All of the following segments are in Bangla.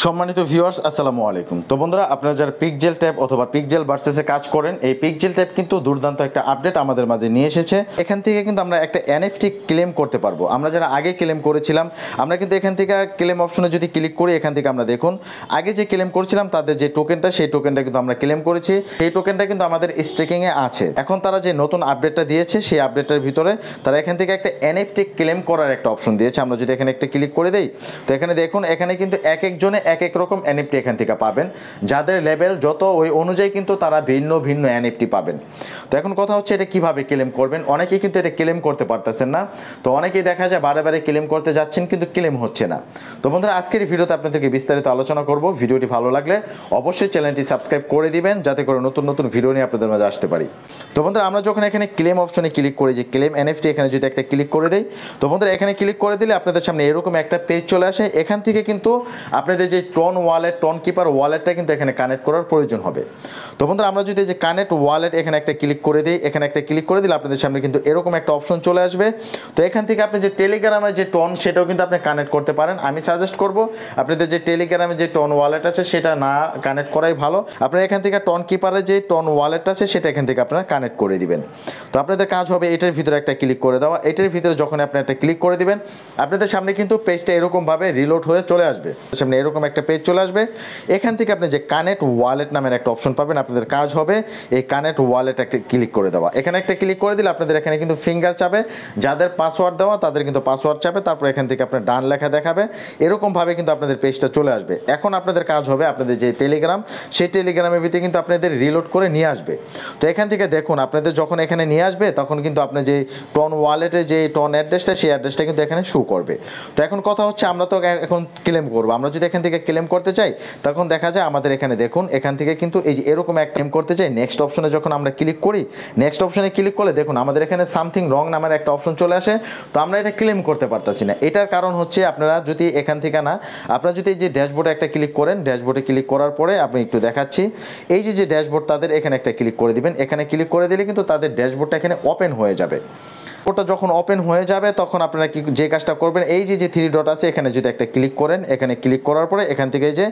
সম্মানিত ভিউয়ার্স আসসালামু আলাইকুম। তো বন্ধুরা, আপনারা যারা পিকজেল ট্যাব অথবা পিকজেল ভার্সেসে কাজ করেন, এই পিকজেল ট্যাব কিন্তু দুর্দান্ত একটা আপডেট আমাদের মাঝে নিয়ে এসেছে। এখান থেকে কিন্তু আমরা একটা এনএফটি ক্লেম করতে পারবো। আমরা যারা আগে ক্লেম করেছিলাম, আমরা কিন্তু এখান থেকে ক্লেম অপশনে যদি ক্লিক করি, এখান থেকে আমরা দেখুন আগে যে ক্লেম করছিলাম তাদের যে টোকেনটা, সেই টোকেনটা কিন্তু আমরা ক্লেম করেছি। সেই টোকেনটা কিন্তু আমাদের স্টেকিংয়ে আছে। এখন তারা যে নতুন আপডেটটা দিয়েছে, সেই আপডেটের ভিতরে তারা এখান থেকে একটা এনএফটি ক্লেম করার একটা অপশন দিয়েছে। আমরা যদি এখানে একটা ক্লিক করে দেই, তো এখানে দেখুন এখানে কিন্তু এক একজনে এক এক রকম এনএফটি এখান থেকে পাবেন। যাদের লেভেল যত ওই অনুযায়ী কিন্তু তারা ভিন্ন ভিন্ন এনএফটি পাবেন। তো এখন কথা হচ্ছে এটা কিভাবে ক্লেম করবেন। অনেকেই কিন্তু এটা ক্লেম করতে পারতেছেন না। তো অনেকেই দেখা যায় বারে বারে ক্লেম করতে যাচ্ছেন কিন্তু ক্লেম হচ্ছে না। তো বন্ধুরা, আজকের এই ভিডিওতে আপনাদেরকে বিস্তারিত আলোচনা করব। ভিডিওটি ভালো লাগলে অবশ্যই চ্যানেলটি সাবস্ক্রাইব করে দিবেন, যাতে করে নতুন নতুন ভিডিও নিয়ে আপনাদের মাঝে আসতে পারি। তো বন্ধুরা, আমরা যখন এখানে ক্লেম অপশনে ক্লিক করি, যে ক্লেম এনএফটি, এখানে যদি একটা ক্লিক করে দেই, তো বন্ধুরা এখানে ক্লিক করে দিলে আপনাদের সামনে এরকম একটা পেজ চলে আসে। এখান থেকে কিন্তু আপনাদের যে টন ওয়ালেট, টন কিপার ওয়ালেটটা কিন্তু এখানে কানেক্ট করার প্রয়োজন হবে। তো বন্ধুরা, আমরা যদি যে কানেক্ট ওয়ালেট এখানে একটা ক্লিক করে দিই, এখানে একটা ক্লিক করে দিলে আপনাদের সামনে কিন্তু এরকম একটা অপশন চলে আসবে। তো এখান থেকে আপনি যে টেলিগ্রামের যে টন, সেটাও কিন্তু আপনি কানেক্ট করতে পারেন। আমি সাজেস্ট করব আপনাদের যে টেলিগ্রামে যে টন ওয়ালেট আছে সেটা না কানেক্ট করাই ভালো। আপনারা এখান থেকে টন কিপারের যে টন ওয়ালেট আছে সেটা এখান থেকে আপনারা কানেক্ট করে দিবেন। তো আপনাদের কাজ হবে এটার ভিতরে একটা ক্লিক করে দেওয়া। এটার ভিতরে যখন আপনি একটা ক্লিক করে দিবেন, আপনাদের সামনে কিন্তু পেজটা এরকমভাবে রিলোড হয়ে চলে আসবে। সামনে এরকম একটা পেজ চলে আসবে। এখান থেকে আপনি যে কানেক্ট ওয়ালেট নামের একটা অপশন পাবেন। আপনাদের কাজ হবে এই কানেক্ট ওয়ালেট একটা ক্লিক করে দেওয়া। এখানে একটা ক্লিক করে দিলে আপনাদের এখানে কিন্তু ফিঙ্গার চাবে। যাদের পাসওয়ার্ড দেওয়া তাদের কিন্তু পাসওয়ার্ড চাবে। তারপর এখান থেকে আপনার ডান লেখা দেখাবে। এরকমভাবে কিন্তু আপনাদের পেজটা চলে আসবে। এখন আপনাদের কাজ হবে আপনাদের যে টেলিগ্রাম, সেই টেলিগ্রামের ভিতরে কিন্তু আপনাদের রিলোড করে নিয়ে আসবে। তো এখান থেকে দেখুন আপনাদের যখন এখানে নিয়ে আসবে, তখন কিন্তু আপনার যে টন ওয়ালেটে যে টন অ্যাড্রেসটা, সেই অ্যাড্রেসটা কিন্তু এখানে শো করবে। তো এখন কথা হচ্ছে আমরা তো এখন ক্লেম করবো। আমরা যদি এখান থেকে ক্লেম করতে চাই, তখন দেখা যায় আমাদের এখানে দেখুন এখান থেকে কিন্তু এই যে এরকম একটা ক্লেম করতে চাই, নেক্সট অপশনে যখন আমরা ক্লিক করি, নেক্সট অপশনে ক্লিক করলে দেখুন আমাদের এখানে সামথিং রং নামের একটা অপশন চলে আসে। তো আমরা এটা ক্লেম করতে পারতেছি না। এটার কারণ হচ্ছে আপনারা যদি এখান থেকে না, আপনারা যদি এই যে ড্যাশবোর্ডে একটা ক্লিক করেন, ড্যাশবোর্ডে ক্লিক করার পরে আপনি একটু দেখাচ্ছি, এই যে ড্যাশবোর্ড তাদের এখানে একটা ক্লিক করে দিবেন। এখানে ক্লিক করে দিলে কিন্তু তাদের ড্যাশবোর্ডটা এখানে ওপেন হয়ে যাবে। ওটা যখন ওপেন হয়ে যাবে, তখন আপনারা যে কাজটা করবেন, এই যে থ্রি ডট আছে এখানে যদি একটা ক্লিক করেন, এখানে ক্লিক করার পরে এখান থেকে যে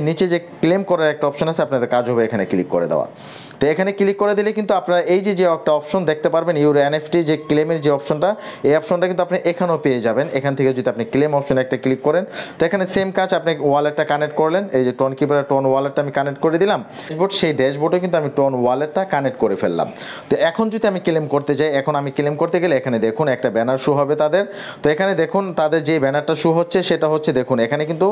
নিচে যে ক্লেম করার একটা অপশন আছে, আপনাদের কাজ হবে এখানে ক্লিক করে দেওয়া। তো এখানে ক্লিক করে দিলে কিন্তু আপনারা এই যে একটা অপশন দেখতে পারবেন, ইউর এনএফটি যে ক্লেমের যে অপশনটা, এই অপশনটা কিন্তু আপনি এখানেও পেয়ে যাবেন। এখান থেকে যদি আপনি ক্লেম অপশনে একটা ক্লিক করেন, তো এখানে সেম কাজ, আপনি ওয়ালেটটা কানেক্ট করলেন। এই যে টন কিপারের টন ওয়ালেটটা আমি কানেক্ট করে দিলাম ড্যাশবোর্ড, সেই ড্যাশবোর্ডে কিন্তু আমি টন ওয়ালেটটা কানেক্ট করে ফেললাম। তো এখন যদি আমি ক্লেম করতে যাই, এখন আমি ক্লেম করতে গেলে এখানে দেখুন একটা ব্যানার শো হবে তাদের। তো এখানে দেখুন তাদের যে ব্যানারটা শো হচ্ছে, সেটা হচ্ছে দেখুন এখানে কিন্তু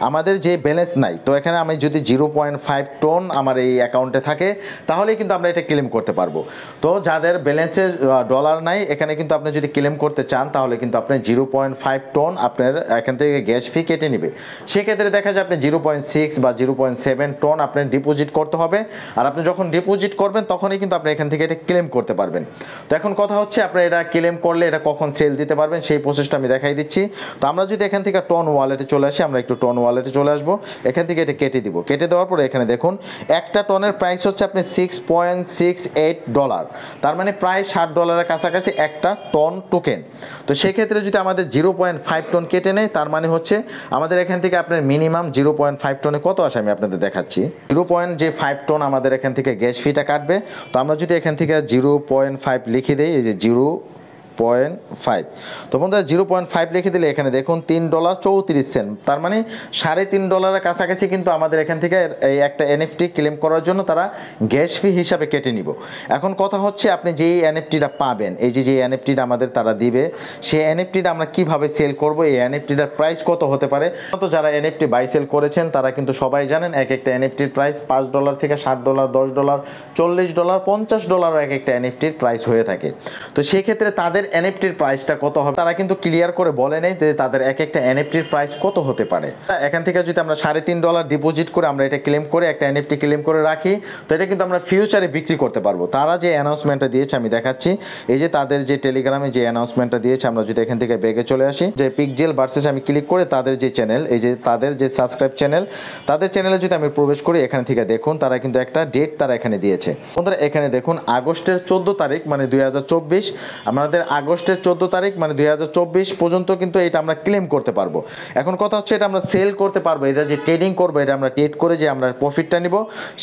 আমাদের যে ব্যালেন্স নাই। তো এখানে আমি যদি 0.5 টন আমার এই অ্যাকাউন্টে থাকে, তাহলেই কিন্তু আমরা এটা ক্লেম করতে পারবো। তো যাদের ব্যালেন্সে ডলার নাই, এখানে কিন্তু আপনি যদি ক্লেম করতে চান, তাহলে কিন্তু আপনি 0.5 টন আপনার এখান থেকে গ্যাস ফি কেটে নেবে। সেক্ষেত্রে দেখা যায় আপনি 0.6 বা 0.7 টন আপনার ডিপোজিট করতে হবে। আর আপনি যখন ডিপোজিট করবেন, তখনই কিন্তু আপনি এখান থেকে এটা ক্লেম করতে পারবেন। তো এখন কথা হচ্ছে আপনার এটা ক্লেম করলে এটা কখন সেল দিতে পারবেন, সেই প্রসেসটা আমি দেখাই দিচ্ছি। তো আমরা যদি এখান থেকে টন ওয়ালেটে চলে আসি, আমরা একটু টন ওয়ালেটে চলে আসবো। এখান থেকে এটা কেটে দিব। কেটে দেওয়ার পরে এখানে দেখুন একটা টনের প্রাইস হচ্ছে আপনি $6.68। তার মানে প্রায় $60 কাছাকাছি একটা টন টোকেন। তো সেক্ষেত্রে যদি আমাদের 0.5 টন কেটে নেয়, তার মানে হচ্ছে আমাদের এখান থেকে আপনার মিনিমাম 0.5 টনে কত আসে আমি আপনাদের দেখাচ্ছি। 0.5 টন আমাদের এখান থেকে গ্যাস ফিটা কাটবে। তো আমরা যদি এখান থেকে 0.5 লিখে দিই, এই যে 0.5, তো বন্ধুরা 0.5 লিখে দিলে এখানে দেখুন $3.34। তার মানে $3.5 কাছাকাছি কিন্তু আমাদের এখান থেকে এই একটা এনএফটি ক্লেম করার জন্য তারা গ্যাস ফি হিসাবে কেটে নিব। এখন কথা হচ্ছে আপনি যেই এনএফটিটা পাবেন, এই যে এনএফটিটা আমাদের তারা দিবে, সেই এনএফটিটা আমরা কিভাবে সেল করব, এই এনএফটিটার প্রাইস কত হতে পারে। তো যারা এনএফটি বাই সেল করেছেন তারা কিন্তু সবাই জানেন এক একটা এনএফটির প্রাইস $5 থেকে $60, $10, $40, $50 এক একটা এনএফটির প্রাইস হয়ে থাকে। তো সেই ক্ষেত্রে তাদের এনএফটির প্রাইসটা কত হবে তারা কিন্তু ক্লিয়ার করে বলে নেই যে তাদের এক একটা এনএফটির প্রাইস কত হতে পারে। এখান থেকে যদি আমরা $3.5 ডিপোজিট করে আমরা এটা ক্লেম করে একটা এনএফটি ক্লেম করে রাখি, তো এটা কিন্তু আমরা ফিউচারে বিক্রি করতে পারবো। তারা যে অ্যানাউন্সমেন্টটা দিয়েছে আমি দেখাচ্ছি, এই যে তাদের যে টেলিগ্রামে যে অ্যানাউন্সমেন্টটা দিয়েছে, আমরা যদি এখান থেকে ব্যাগে চলে আসি, যে পিকজেল ভার্সেস আমি ক্লিক করে তাদের যে চ্যানেল, এই যে তাদের যে সাবস্ক্রাইব চ্যানেল, তাদের চ্যানেলে যদি আমি প্রবেশ করি, এখান থেকে দেখুন তারা কিন্তু একটা ডেট তারা এখানে দিয়েছে। বন্ধুরা এখানে দেখুন আগস্টের 14 তারিখ মানে 2024 আমাদের আগস্টের 14 তারিখ মানে 2024 পর্যন্ত কিন্তু এটা আমরা ক্লেম করতে পারবো। এখন কথা হচ্ছে এটা আমরা সেল করতে পারবো, এটা যে ট্রেডিং করবো, এটা আমরা ট্রেড করে যে আমরা প্রফিটটা নিব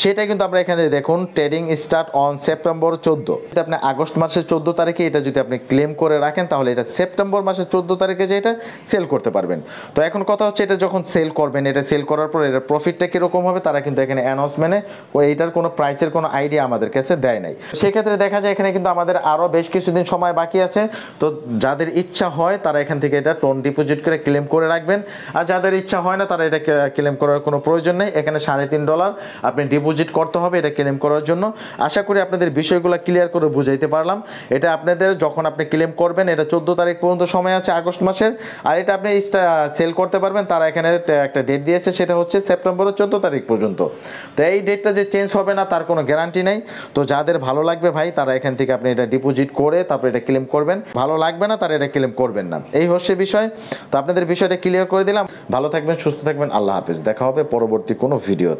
সেটা কিন্তু আমরা এখানে দেখুন ট্রেডিং স্টার্ট অন সেপ্টেম্বর 14। যদি আপনি আগস্ট মাসের 14 তারিখে এটা যদি আপনি ক্লেম করে রাখেন তাহলে এটা সেপ্টেম্বর মাসের 14 তারিখে যে এটা সেল করতে পারবেন। তো এখন কথা হচ্ছে এটা যখন সেল করবেন, এটা সেল করার পর এটার প্রফিটটা কীরকম হবে তারা কিন্তু এখানে অ্যানাউন্সমেন্টে এইটার কোনো প্রাইসের কোনো আইডিয়া আমাদের কাছে দেয় নাই। সেক্ষেত্রে দেখা যায় এখানে কিন্তু আমাদের আরও বেশ কিছুদিন সময় বাকি আছে। তো যাদের ইচ্ছা হয় তারা এখান থেকে এটা টোন ডিপোজিট করে ক্লেম করে রাখবেন, আর যাদের ইচ্ছা হয় না তারা এটা ক্লেম করার কোনো প্রয়োজন নেই। এখানে $3.5 আপনি ডিপোজিট করতে হবে এটা ক্লেম করার জন্য। আশা করি আপনাদের বিষয়গুলো ক্লিয়ার করে বুঝাইতে পারলাম। এটা আপনাদের যখন আপনি ক্লেম করবেন এটা 14 তারিখ পর্যন্ত সময় আছে আগস্ট মাসের, আর এটা আপনি সেল করতে পারবেন তারা এখানে একটা ডেট দিয়েছে সেটা হচ্ছে সেপ্টেম্বরের 14 তারিখ পর্যন্ত। তো এই ডেটটা যে চেঞ্জ হবে না তার কোনো গ্যারান্টি নেই। তো যাদের ভালো লাগবে ভাই তারা এখান থেকে আপনি এটা ডিপোজিট করে তারপর এটা ক্লেম করবেন, ভালো লাগবে না তারা এটা ক্লেম করবেন না, এই হচ্ছে বিষয়। তো আপনাদের বিষয়টা ক্লিয়ার করে দিলাম। ভালো থাকবেন, সুস্থ থাকবেন, আল্লাহ হাফেজ, দেখা হবে পরবর্তী কোনো ভিডিও।